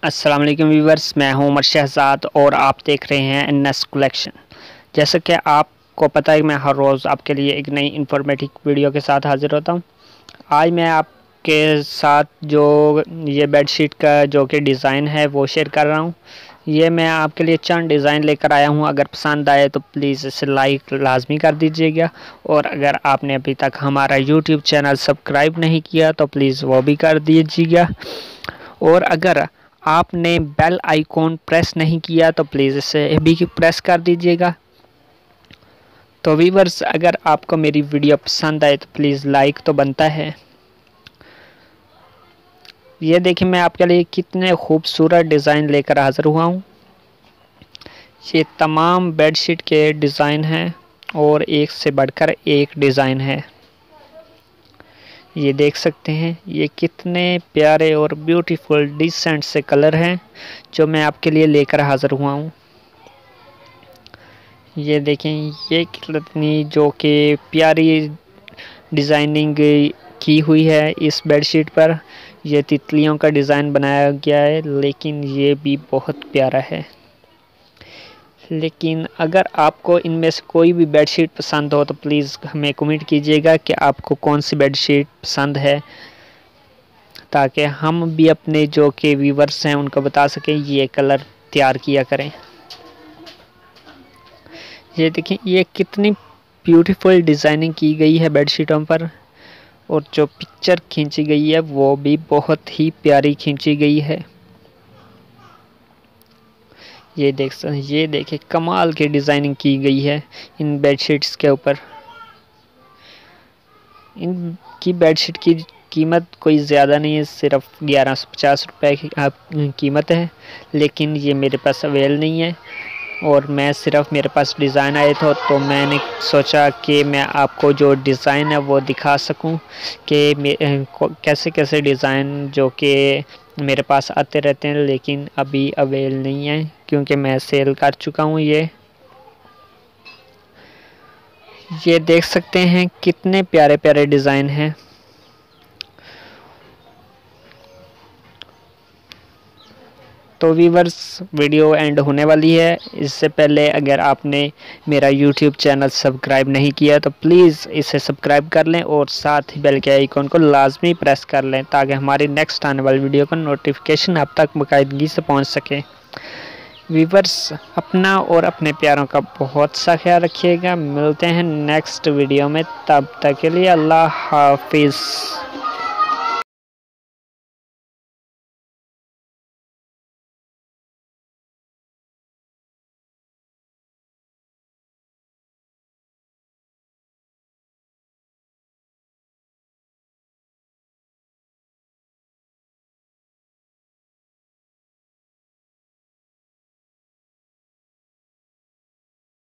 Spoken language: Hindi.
अस्सलाम वालेकुम व्यूवर्स, मैं हूं उमर शहजाद और आप देख रहे हैं एनएस कलेक्शन। जैसे कि आपको पता है मैं हर रोज़ आपके लिए एक नई इन्फॉर्मेटिव वीडियो के साथ हाज़िर होता हूं। आज मैं आपके साथ जो ये बेडशीट का जो कि डिज़ाइन है वो शेयर कर रहा हूं। ये मैं आपके लिए चंद डिज़ाइन लेकर आया हूं। अगर पसंद आए तो प्लीज़ इसे लाइक लाजमी कर दीजिएगा, और अगर आपने अभी तक हमारा यूट्यूब चैनल सब्सक्राइब नहीं किया तो प्लीज़ वो भी कर दीजिएगा, और अगर आपने बेल आइकॉन प्रेस नहीं किया तो प्लीज़ इसे भी प्रेस कर दीजिएगा। तो व्यूअर्स, अगर आपको मेरी वीडियो पसंद आए तो प्लीज़ लाइक तो बनता है। ये देखिए मैं आपके लिए कितने खूबसूरत डिज़ाइन लेकर हाज़िर हुआ हूँ। ये तमाम बेडशीट के डिज़ाइन हैं और एक से बढ़कर एक डिज़ाइन है। ये देख सकते हैं ये कितने प्यारे और ब्यूटीफुल डिसेंट से कलर हैं जो मैं आपके लिए लेकर हाज़िर हुआ हूँ। ये देखें ये कितनी जो कि प्यारी डिज़ाइनिंग की हुई है इस बेडशीट पर। ये तितलियों का डिज़ाइन बनाया गया है, लेकिन ये भी बहुत प्यारा है। लेकिन अगर आपको इनमें से कोई भी बेडशीट पसंद हो तो प्लीज़ हमें कमेंट कीजिएगा कि आपको कौन सी बेडशीट पसंद है, ताकि हम भी अपने जो कि व्यूवर्स हैं उनको बता सकें ये कलर तैयार किया करें। ये देखें ये कितनी ब्यूटीफुल डिज़ाइनिंग की गई है बेडशीटों पर, और जो पिक्चर खींची गई है वो भी बहुत ही प्यारी खींची गई है। ये देखिए कमाल की डिज़ाइनिंग की गई है इन बेडशीट्स के ऊपर। इनकी बेडशीट की कीमत कोई ज़्यादा नहीं है, सिर्फ 1150 रुपये की कीमत है, लेकिन ये मेरे पास अवेल नहीं है और मैं सिर्फ मेरे पास डिज़ाइन आए थे तो मैंने सोचा कि मैं आपको जो डिज़ाइन है वो दिखा सकूं कि कैसे कैसे डिज़ाइन जो कि मेरे पास आते रहते हैं, लेकिन अभी अवेल नहीं है क्योंकि मैं सेल कर चुका हूं। ये देख सकते हैं कितने प्यारे प्यारे डिज़ाइन हैं। तो व्यूवर्स, वीडियो एंड होने वाली है। इससे पहले अगर आपने मेरा यूट्यूब चैनल सब्सक्राइब नहीं किया तो प्लीज़ इसे सब्सक्राइब कर लें और साथ ही बेल के आइकॉन को लाजमी प्रेस कर लें, ताकि हमारी नेक्स्ट आने वाली वीडियो का नोटिफिकेशन आप तक बाकायदगी से पहुंच सके। व्यूवर्स, अपना और अपने प्यारों का बहुत सा ख्याल रखिएगा। मिलते हैं नेक्स्ट वीडियो में, तब तक के लिए अल्लाह हाफिज़।